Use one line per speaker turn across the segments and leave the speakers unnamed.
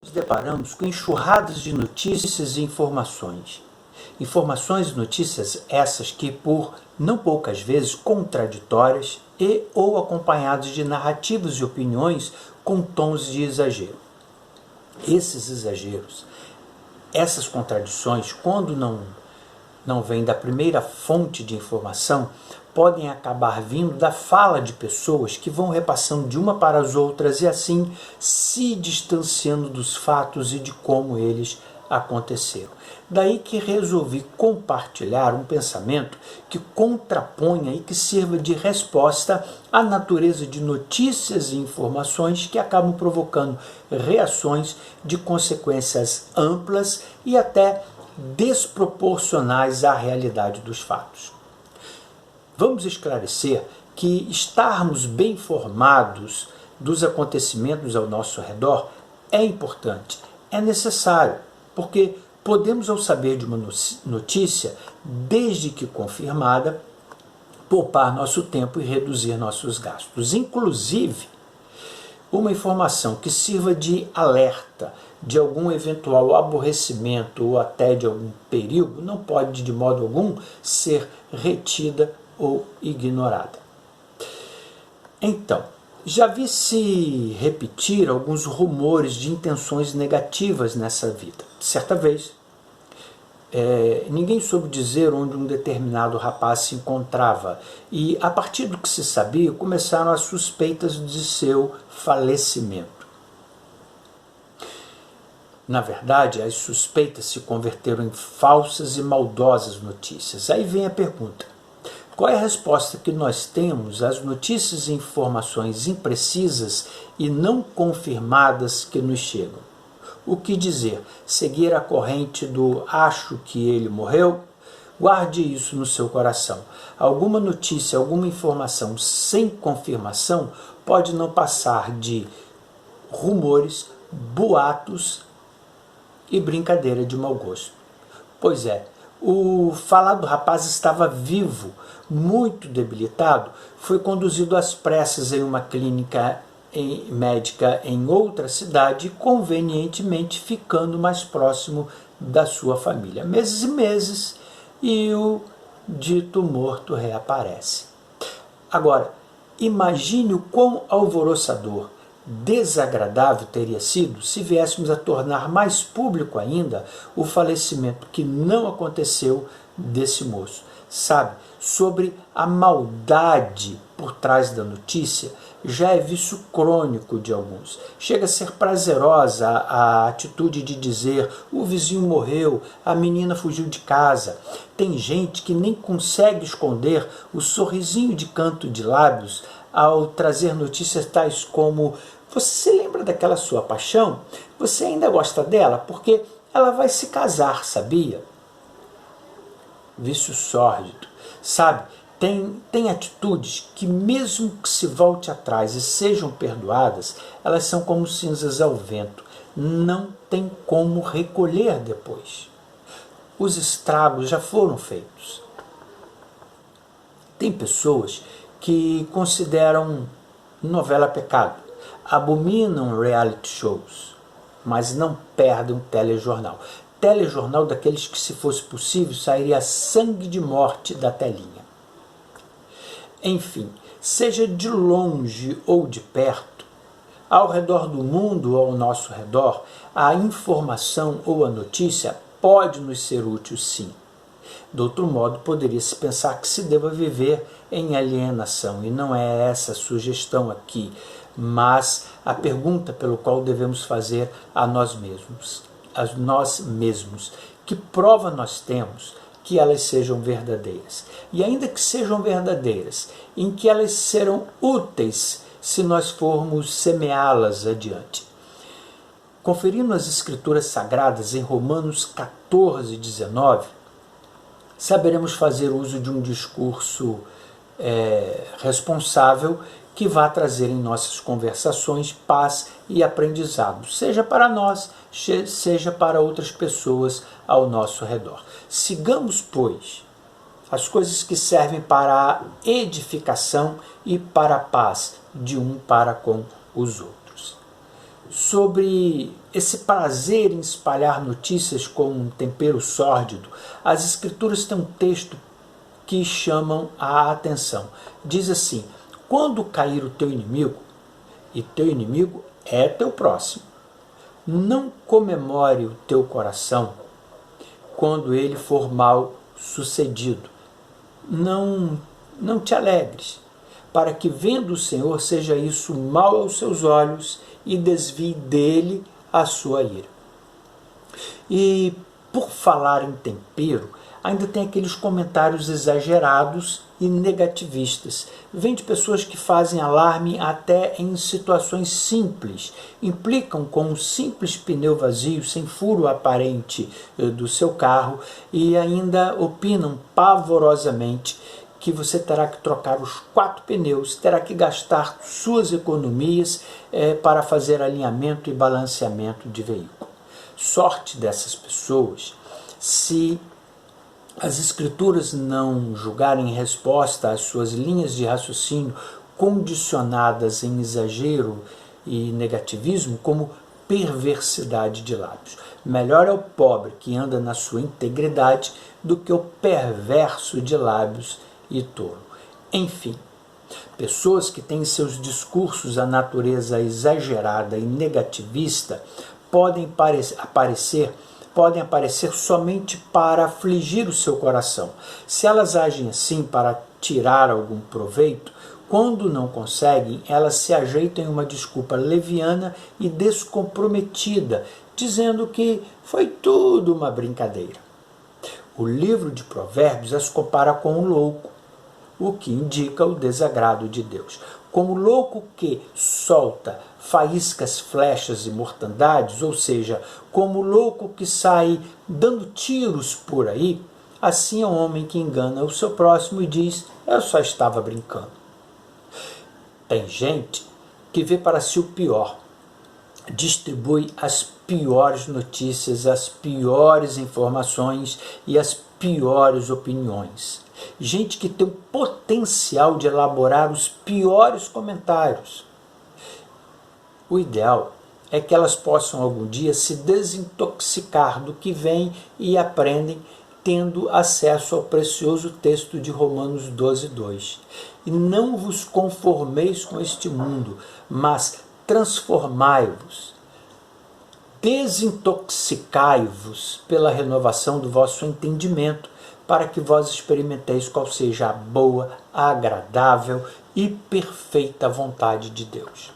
nos deparamos com enxurradas de notícias e informações. Informações e notícias essas que, por não poucas vezes, contraditórias e ou acompanhadas de narrativas e opiniões com tons de exagero. Esses exageros, essas contradições, quando não vêm da primeira fonte de informação, podem acabar vindo da fala de pessoas que vão repassando de uma para as outras e assim se distanciando dos fatos e de como eles aconteceram. Daí que resolvi compartilhar um pensamento que contraponha e que sirva de resposta à natureza de notícias e informações que acabam provocando reações de consequências amplas e até desproporcionais à realidade dos fatos. Vamos esclarecer que estarmos bem informados dos acontecimentos ao nosso redor é importante, é necessário, porque podemos, ao saber de uma notícia, desde que confirmada, poupar nosso tempo e reduzir nossos gastos. Inclusive, uma informação que sirva de alerta de algum eventual aborrecimento ou até de algum perigo não pode, de modo algum, ser retida ou ignorada. Então, já vi se repetir alguns rumores de intenções negativas nessa vida. Certa vez, ninguém soube dizer onde um determinado rapaz se encontrava e, a partir do que se sabia, começaram as suspeitas de seu falecimento. Na verdade, as suspeitas se converteram em falsas e maldosas notícias. Aí vem a pergunta: qual é a resposta que nós temos às notícias e informações imprecisas e não confirmadas que nos chegam? O que dizer? Seguir a corrente do acho que ele morreu? Guarde isso no seu coração. Alguma notícia, alguma informação sem confirmação pode não passar de rumores, boatos e brincadeira de mau gosto. Pois é, o falado rapaz estava vivo, muito debilitado, foi conduzido às pressas em uma clínica médica em outra cidade, convenientemente ficando mais próximo da sua família. Meses e meses, e o dito morto reaparece. Agora, imagine o quão alvoroçador, desagradável teria sido se viéssemos a tornar mais público ainda o falecimento que não aconteceu desse moço. Sabe, sobre a maldade por trás da notícia, já é vício crônico de alguns. Chega a ser prazerosa a atitude de dizer: o vizinho morreu, a menina fugiu de casa. Tem gente que nem consegue esconder o sorrisinho de canto de lábios ao trazer notícias tais como: você se lembra daquela sua paixão? Você ainda gosta dela? Porque ela vai se casar, sabia? Vício sórdido, sabe? Tem atitudes que, mesmo que se volte atrás e sejam perdoadas, elas são como cinzas ao vento. Não tem como recolher depois. Os estragos já foram feitos. Tem pessoas que consideram novela pecado, abominam reality shows, mas não perdem um telejornal. Telejornal daqueles que, se fosse possível, sairia sangue de morte da telinha. Enfim, seja de longe ou de perto, ao redor do mundo ou ao nosso redor, a informação ou a notícia pode nos ser útil, sim. De outro modo, poderia-se pensar que se deva viver em alienação, e não é essa a sugestão aqui, mas a pergunta pelo qual devemos fazer a nós mesmos. Que prova nós temos que elas sejam verdadeiras? E ainda que sejam verdadeiras, em que elas serão úteis se nós formos semeá-las adiante? Conferindo as Escrituras Sagradas em Romanos 14, 19, saberemos fazer uso de um discurso responsável que vá trazer em nossas conversações paz e aprendizado, seja para nós, seja para outras pessoas ao nosso redor. Sigamos, pois, as coisas que servem para a edificação e para a paz de um para com os outros. sobre esse prazer em espalhar notícias com um tempero sórdido, as Escrituras têm um texto que chamam a atenção. Diz assim: quando cair o teu inimigo, e teu inimigo é teu próximo, não comemore o teu coração quando ele for mal sucedido. Não te alegres, para que vendo o Senhor seja isso mal aos seus olhos e desvie dele a sua ira. E por falar em tempero, ainda tem aqueles comentários exagerados e negativistas. Vem de pessoas que fazem alarme até em situações simples, implicam com um simples pneu vazio, sem furo aparente do seu carro, e ainda opinam pavorosamente que você terá que trocar os 4 pneus, terá que gastar suas economias para fazer alinhamento e balanceamento de veículo. Sorte dessas pessoas se as Escrituras não julgarem resposta às suas linhas de raciocínio condicionadas em exagero e negativismo como perversidade de lábios. Melhor é o pobre que anda na sua integridade do que o perverso de lábios e tolo. Enfim, pessoas que têm em seus discursos a natureza exagerada e negativista podem aparecer somente para afligir o seu coração. Se elas agem assim para tirar algum proveito, quando não conseguem, elas se ajeitam em uma desculpa leviana e descomprometida, dizendo que foi tudo uma brincadeira. O livro de Provérbios as compara com o louco, o que indica o desagrado de Deus. Como o louco que solta faíscas, flechas e mortandades, ou seja, como o louco que sai dando tiros por aí, assim é o homem que engana o seu próximo e diz: eu só estava brincando. Tem gente que vê para si o pior, distribui as piores notícias, as piores informações e as piores opiniões. Gente que tem o potencial de elaborar os piores comentários. O ideal é que elas possam algum dia se desintoxicar do que vem e aprendem, tendo acesso ao precioso texto de Romanos 12:2. E não vos conformeis com este mundo, mas transformai-vos, desintoxicai-vos pela renovação do vosso entendimento, para que vós experimenteis qual seja a boa, agradável e perfeita vontade de Deus.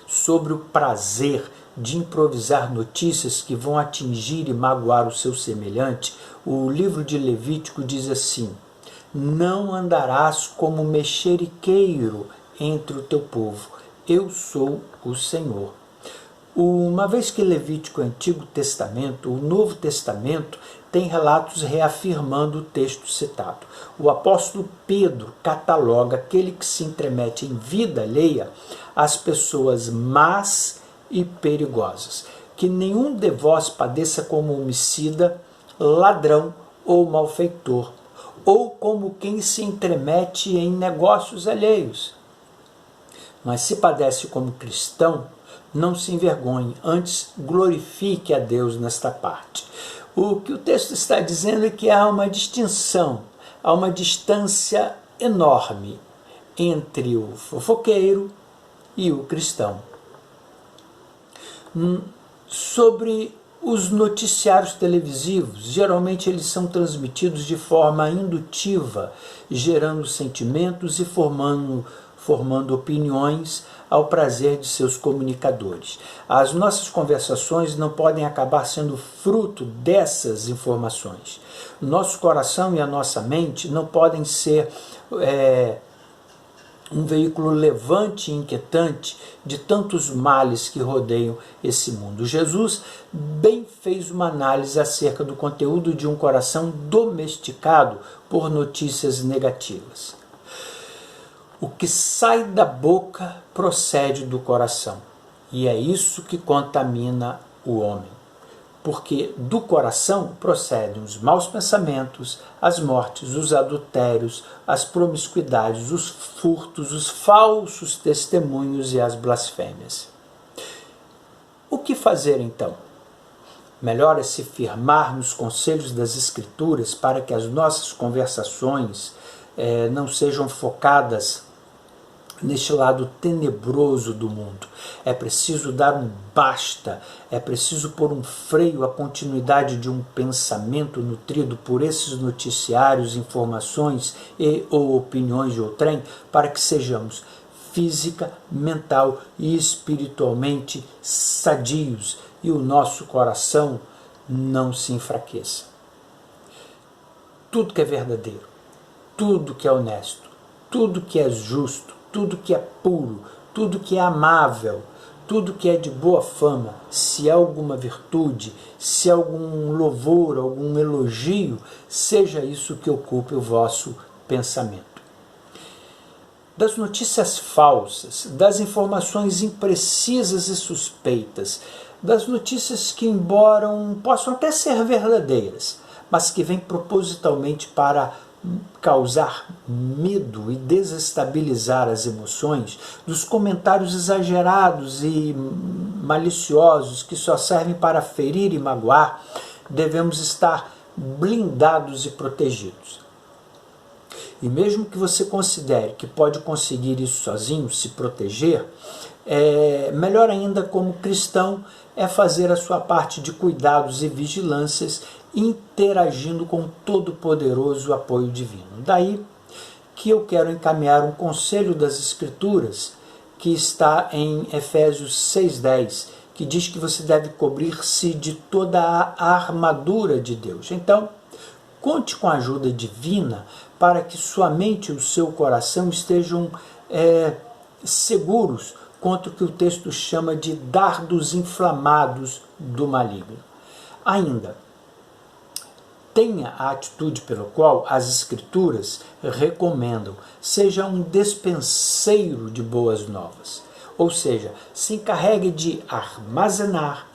Sobre o prazer de improvisar notícias que vão atingir e magoar o seu semelhante, o livro de Levítico diz assim: não andarás como mexeriqueiro entre o teu povo, eu sou o Senhor. Uma vez que Levítico é Antigo Testamento, o Novo Testamento tem relatos reafirmando o texto citado. O apóstolo Pedro cataloga aquele que se intromete em vida alheia as pessoas más e perigosas. Que nenhum de vós padeça como homicida, ladrão ou malfeitor, ou como quem se intromete em negócios alheios. Mas se padece como cristão, não se envergonhe, antes glorifique a Deus nesta parte. O que o texto está dizendo é que há uma distinção, há uma distância enorme entre o fofoqueiro e o cristão. Sobre os noticiários televisivos, geralmente eles são transmitidos de forma indutiva, gerando sentimentos e formando opiniões ao prazer de seus comunicadores. As nossas conversações não podem acabar sendo fruto dessas informações. Nosso coração e a nossa mente não podem ser um veículo levante e inquietante de tantos males que rodeiam esse mundo. Jesus bem fez uma análise acerca do conteúdo de um coração domesticado por notícias negativas. O que sai da boca procede do coração, e é isso que contamina o homem. Porque do coração procedem os maus pensamentos, as mortes, os adultérios, as promiscuidades, os furtos, os falsos testemunhos e as blasfêmias. O que fazer então? Melhor é se firmar nos conselhos das Escrituras para que as nossas conversações não sejam focadas neste lado tenebroso do mundo. É preciso dar um basta, é preciso pôr um freio à continuidade de um pensamento nutrido por esses noticiários, informações ou opiniões de outrem, para que sejamos física, mental e espiritualmente sadios e o nosso coração não se enfraqueça. Tudo que é verdadeiro, tudo que é honesto, tudo que é justo, tudo que é puro, tudo que é amável, tudo que é de boa fama, se há alguma virtude, se há algum louvor, algum elogio, seja isso que ocupe o vosso pensamento. Das notícias falsas, das informações imprecisas e suspeitas, das notícias que, embora possam até ser verdadeiras, mas que vêm propositalmente para causar medo e desestabilizar as emoções, dos comentários exagerados e maliciosos que só servem para ferir e magoar, devemos estar blindados e protegidos. E mesmo que você considere que pode conseguir isso sozinho, se proteger, melhor ainda como cristão é fazer a sua parte de cuidados e vigilâncias, interagindo com o todo-poderoso apoio divino. Daí que eu quero encaminhar um conselho das Escrituras que está em Efésios 6,10, que diz que você deve cobrir-se de toda a armadura de Deus. Então, conte com a ajuda divina para que sua mente e o seu coração estejam seguros contra o que o texto chama de dardos inflamados do maligno. Ainda, tenha a atitude pela qual as Escrituras recomendam, seja um despenseiro de boas novas, ou seja, se encarregue de armazenar,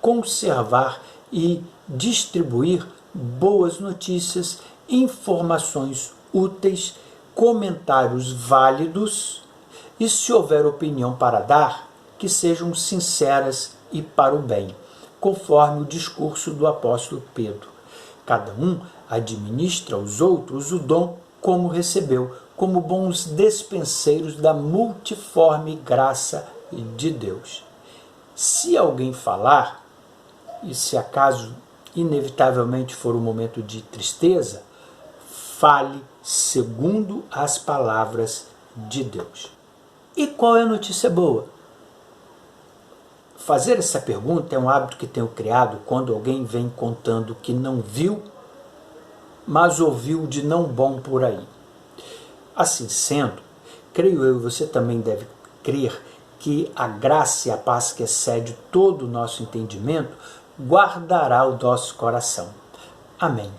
conservar e distribuir boas notícias, informações úteis, comentários válidos e, se houver opinião para dar, que sejam sinceras e para o bem, conforme o discurso do apóstolo Pedro. Cada um administra aos outros o dom como recebeu, como bons despenseiros da multiforme graça de Deus. Se alguém falar, e se acaso inevitavelmente for um momento de tristeza, fale segundo as palavras de Deus. E qual é a notícia boa? Fazer essa pergunta é um hábito que tenho criado quando alguém vem contando que não viu, mas ouviu de não bom por aí. Assim sendo, creio eu e você também deve crer que a graça e a paz que excede todo o nosso entendimento guardará o nosso coração. Amém.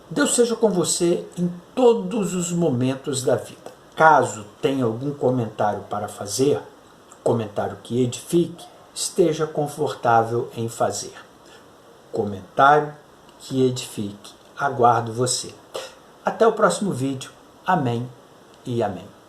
Deus seja com você em todos os momentos da vida. Caso tenha algum comentário para fazer, comentário que edifique, esteja confortável em fazer. Comentário que edifique. Aguardo você. Até o próximo vídeo. Amém e amém.